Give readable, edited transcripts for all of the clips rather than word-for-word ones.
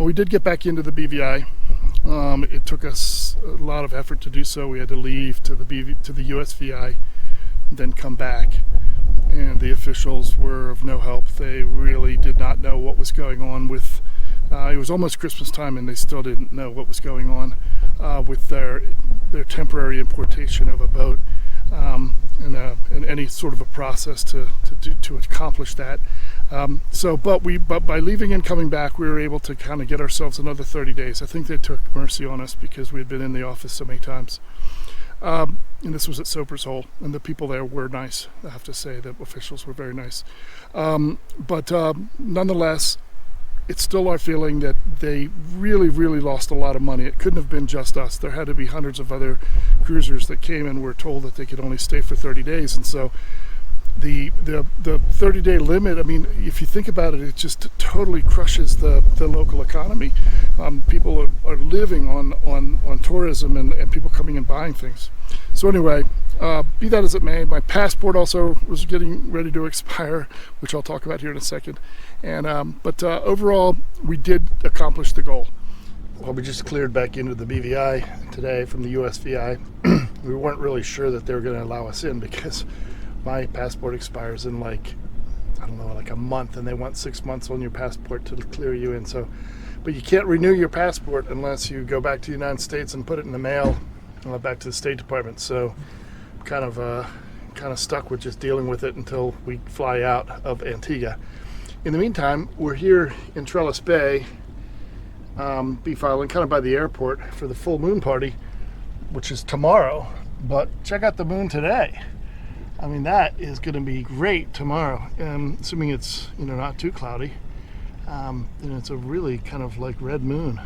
we did get back into the BVI. It took us a lot of effort to do so. We had to leave to the USVI, then come back. And the officials were of no help. They really did not know what was going on with, it was almost Christmas time and they still didn't know what was going on with their temporary importation of a boat and any sort of a process to accomplish that. But by leaving and coming back, we were able to kind of get ourselves another 30 days. I think they took mercy on us because we had been in the office so many times. And this was at Soper's Hole, and the people there were nice. I have to say, the officials were very nice. But nonetheless, it's still our feeling that they really, really lost a lot of money. It couldn't have been just us. There had to be hundreds of other cruisers that came and were told that they could only stay for 30 days. And so the 30-day limit, I mean, if you think about it, it just totally crushes the local economy. People are living on tourism and people coming and buying things. So anyway, be that as it may, my passport also was getting ready to expire, which I'll talk about here in a second. And but overall, we did accomplish the goal. Well, we just cleared back into the BVI today from the USVI. We weren't really sure that they were going to allow us in because my passport expires in like a month, and they want 6 months on your passport to clear you in. So, but you can't renew your passport unless you go back to the United States and put it in the mail back to the State Department. So kind of stuck with just dealing with it until we fly out of Antigua. In the meantime, we're here in Trellis Bay, Beef Island, kind of by the airport for the full moon party, which is tomorrow. But check out the moon today. I mean, that is going to be great tomorrow, assuming it's not too cloudy. And it's a really kind of like red moon.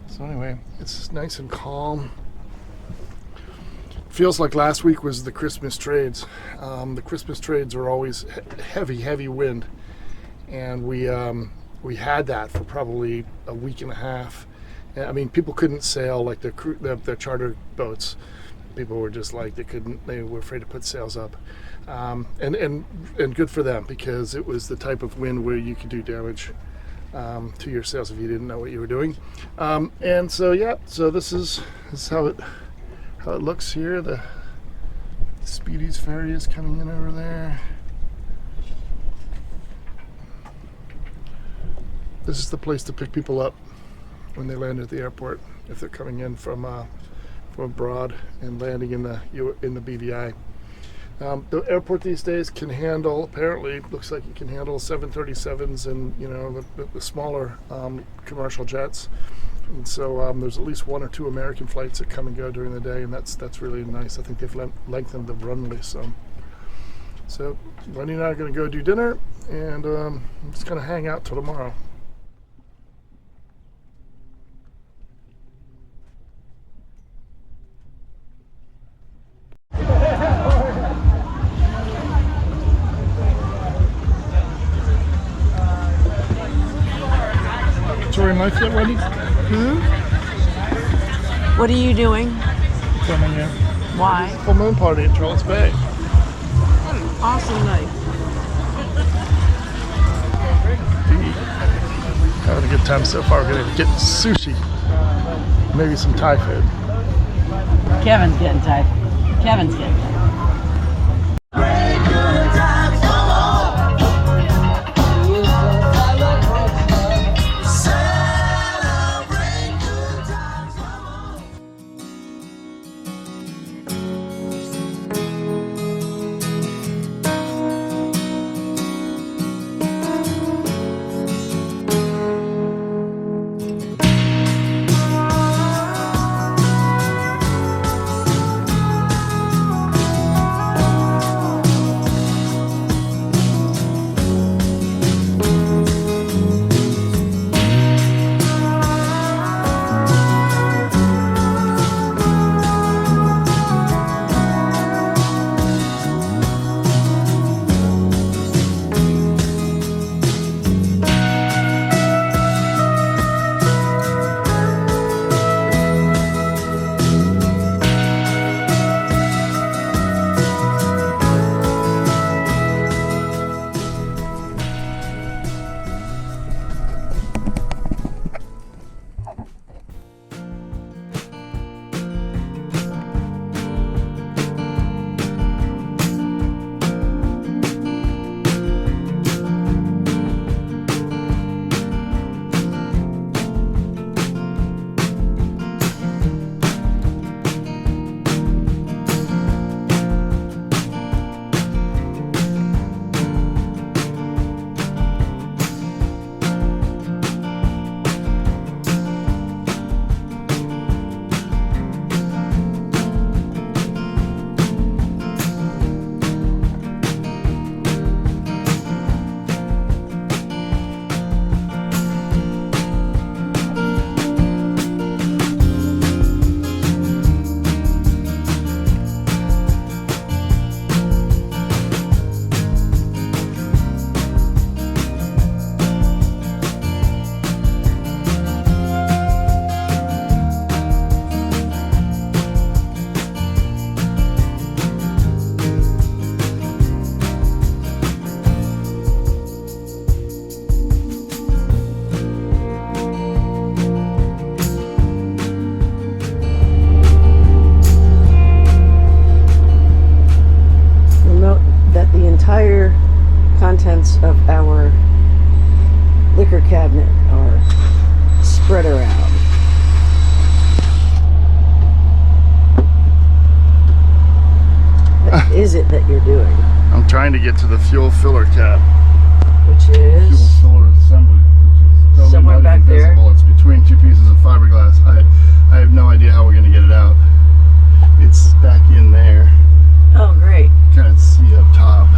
So anyway, it's nice and calm. Feels like last week was the Christmas trades. The Christmas trades are always heavy wind, and we had that for probably a week and a half. I mean, people couldn't sail like the charter boats. People were just like they were afraid to put sails up, and good for them, because it was the type of wind where you could do damage to your sails if you didn't know what you were doing. And so this is how it looks here. The Speedy's ferry is coming in over there. This is the place to pick people up when they land at the airport if they're coming in from abroad and landing in the BVI. The airport these days can handle, apparently, looks like it can handle 737s and the smaller commercial jets. And so there's at least 1 or 2 American flights that come and go during the day, and that's really nice. I think they've lengthened the runway some. So Wendy and I are going to go do dinner, and I'm just going to hang out till tomorrow. Touring life yet, Wendy? What are you doing? Filming you. Why? Full moon party at Trellis Bay. Awesome night. Having a good time so far. We're gonna get sushi, maybe some Thai food. Kevin's getting Thai food. Kevin's getting Thai food. entire contents of our liquor cabinet are spread around. What is it that you're doing? I'm trying to get to the fuel filler cap. Which is Fuel filler assembly, which is totally somewhere not back there. invisible. It's between two pieces of fiberglass. I have no idea how we're going to get it out. It's back in there. Oh, great. Can't see up top.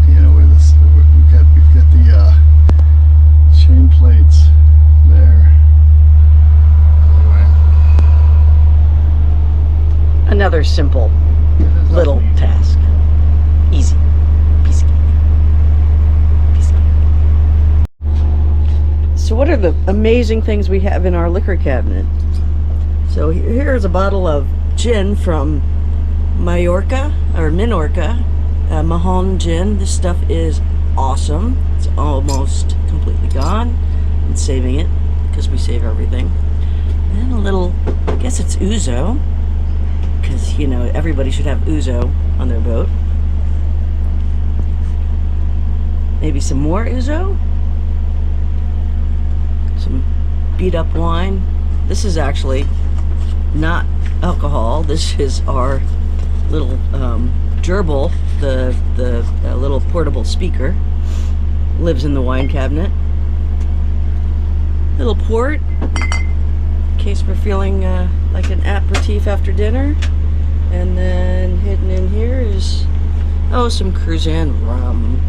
You know where this? We've got the chain plates there. Another simple little task. Easy. Piece of cake. Piece of cake. So what are the amazing things we have in our liquor cabinet? So here's a bottle of gin from Mallorca, or Minorca, Mahon gin. This stuff is awesome. It's almost completely gone. I'm saving it because we save everything. And a little, I guess it's ouzo, because, you know, everybody should have ouzo on their boat. Maybe some more ouzo. Some beat up wine. This is actually not alcohol. This is our little gerbil, the little portable speaker. Lives in the wine cabinet. Little port, in case we're feeling like an aperitif after dinner. And then hidden in here is, oh, some Cruzan rum.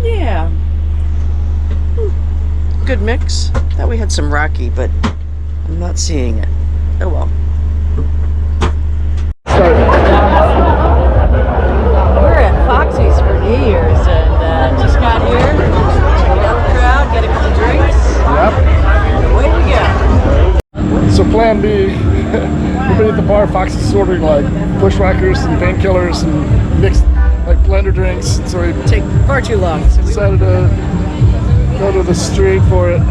Yeah. Good mix. Thought we had some Rocky, but I'm not seeing it. Oh well. We're at Foxy's for New Year's and just got here. Check out the crowd, get a couple drinks. Yep. Away we go. So plan B, everybody at the bar, Foxy's ordering like bushwhackers and painkillers and mixed like blender drinks. So we Take far too long. So we decided to go to the street for it. A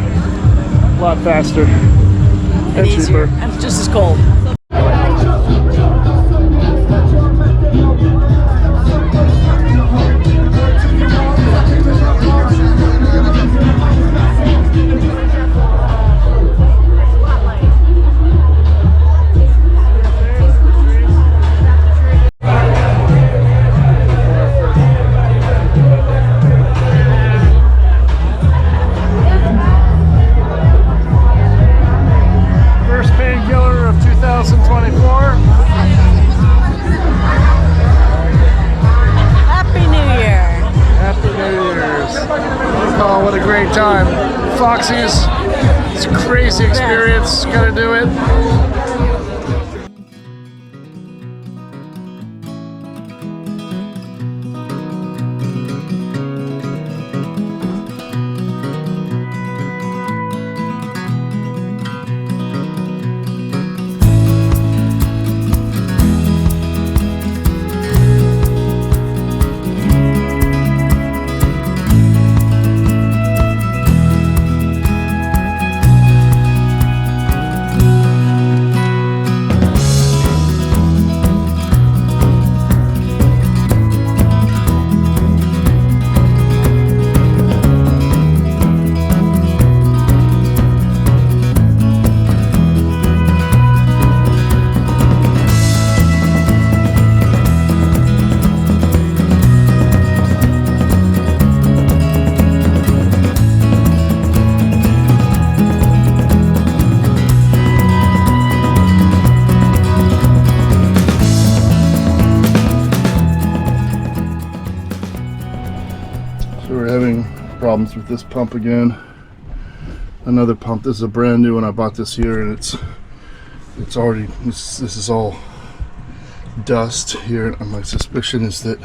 lot faster and easier. cheaper. And it's just as cold. First painkiller of 2024. Happy New Year. Happy New Year's. Oh, what a great time. Foxy's, it's a crazy experience. Gotta do it. So we're having problems with this pump again. Another pump. This is a brand new one. I bought this here, and it's already this is all dust here. And my suspicion is that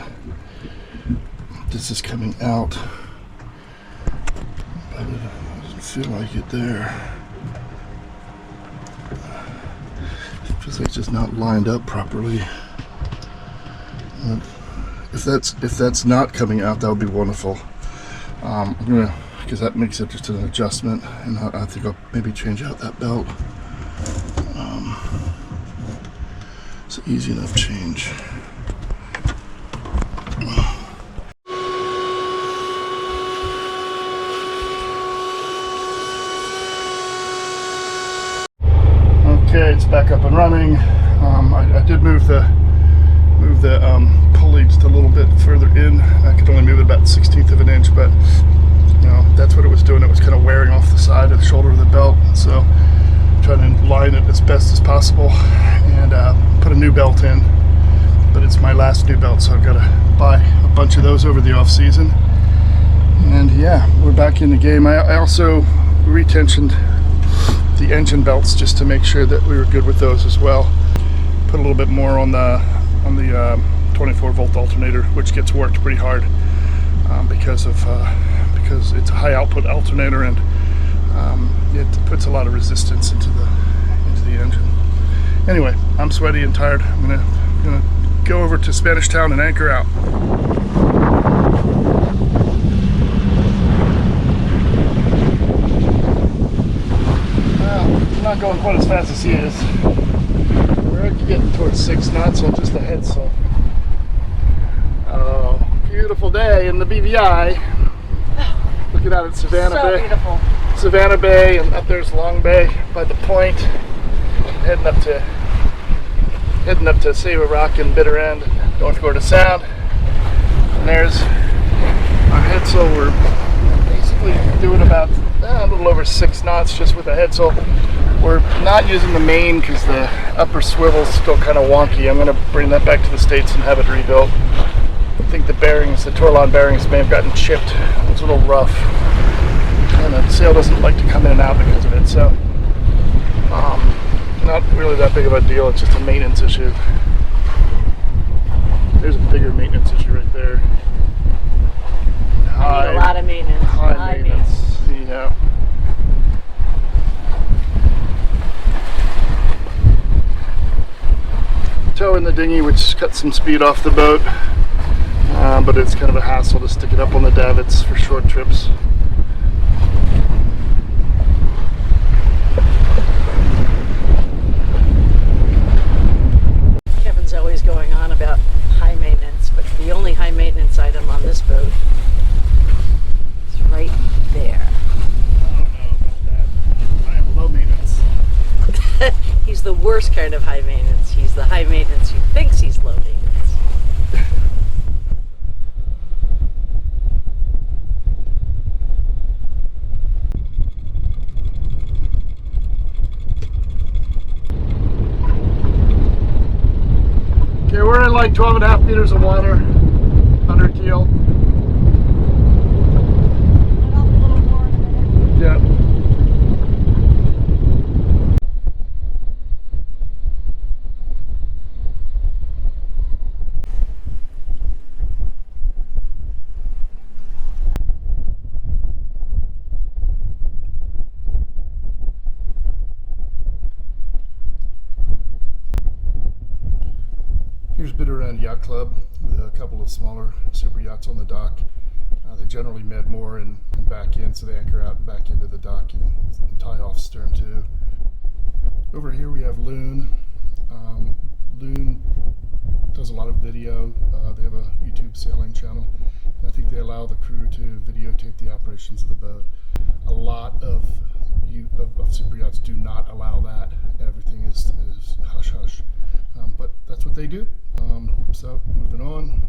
this is coming out, but it doesn't feel like it there. It feels like it's just not lined up properly. If that's not coming out, that would be wonderful. I'm gonna, because that makes it just an adjustment, and I think I'll maybe change out that belt. It's an easy enough change. back up and running. I did move the pulley just a little bit further in. I could only move it about 1/16 of an inch, but that's what it was doing. It was kind of wearing off the side of the shoulder of the belt. So trying to line it as best as possible and put a new belt in. But it's my last new belt, so I've got to buy a bunch of those over the off season. And yeah, we're back in the game. I also retensioned the engine belts just to make sure that we were good with those as well. Put a little bit more on the 24 volt alternator, which gets worked pretty hard because it's a high output alternator, and it puts a lot of resistance into the engine. Anyway, I'm sweaty and tired. I'm gonna go over to Spanish Town and anchor out. I'm not going quite as fast as he is. We're getting towards 6 knots on just the head, so. Oh, beautiful day in the BVI. Looking out at Savannah Bay. So beautiful. Savannah Bay, and up there's Long Bay by the point. Heading up to Sabre Rock and Bitter End, North Florida Sound. And there's our headsail. We're basically doing about a little over 6 knots just with the headsail. We're not using the main because the upper swivel's still kind of wonky. I'm going to bring that back to the States and have it rebuilt. I think the Torlon bearings may have gotten chipped. It's a little rough. And the sail doesn't like to come in and out because of it. So, not really that big of a deal. It's just a maintenance issue. There's a bigger maintenance issue right there. I need a lot of maintenance. High maintenance. Yeah. Tow in the dinghy, which cuts some speed off the boat, but it's kind of a hassle to stick it up on the davits for short trips. Kevin's always going on about high maintenance, but the only high maintenance item on this boat is right there. I don't know about that. I am low maintenance. He's the worst kind of high maintenance. He's the high maintenance who thinks he's low maintenance. Okay, we're in like 12.5 meters of water under keel. Yeah. Here's Bitter End Yacht Club with a couple of smaller super yachts on the dock. They generally med more and back in, so they anchor out and back into the dock and tie off stern too. Over here we have Loon. Loon does a lot of video. They have a YouTube sailing channel, and I think they allow the crew to videotape the operations of the boat. A lot of super yachts do not allow that. Everything is hush hush. But that's what they do. So moving on.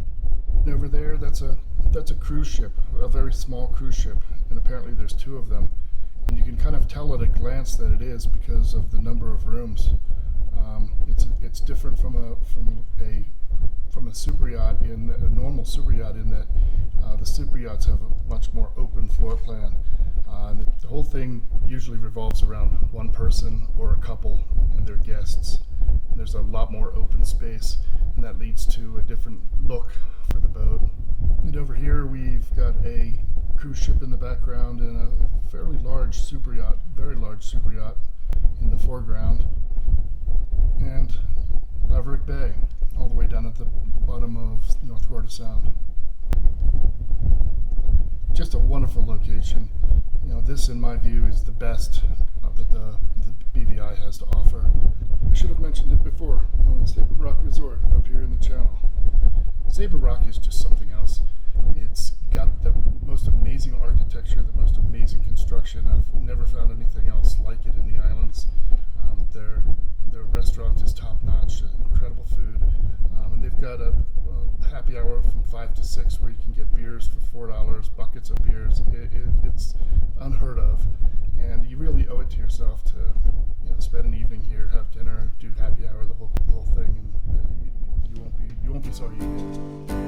Over there, that's a cruise ship, a very small cruise ship, and apparently there's 2 of them. And you can kind of tell at a glance that it is because of the number of rooms. It's different from a super yacht, in a normal super yacht, in that the super yachts have a much more open floor plan. And the whole thing usually revolves around one person or a couple and their guests. And there's a lot more open space, and that leads to a different look for the boat. And over here we've got a cruise ship in the background and a fairly large super yacht, very large super yacht in the foreground. And Laverick Bay, all the way down at the bottom of North Florida Sound. Just a wonderful location. This in my view is the best that the BVI has to offer. I should have mentioned it before. Sabre Rock Resort up here in the channel. Sabre Rock is just something else. It's got the most amazing architecture, the most amazing construction. I've never found anything else like it in the islands. Their the restaurant is top notch, incredible food, and they've got a happy hour from 5 to 6 where you can get beers for $4, buckets of beers. It's unheard of, and you really owe it to yourself to spend an evening here, have dinner, do happy hour, the whole thing, and you won't be sorry you did.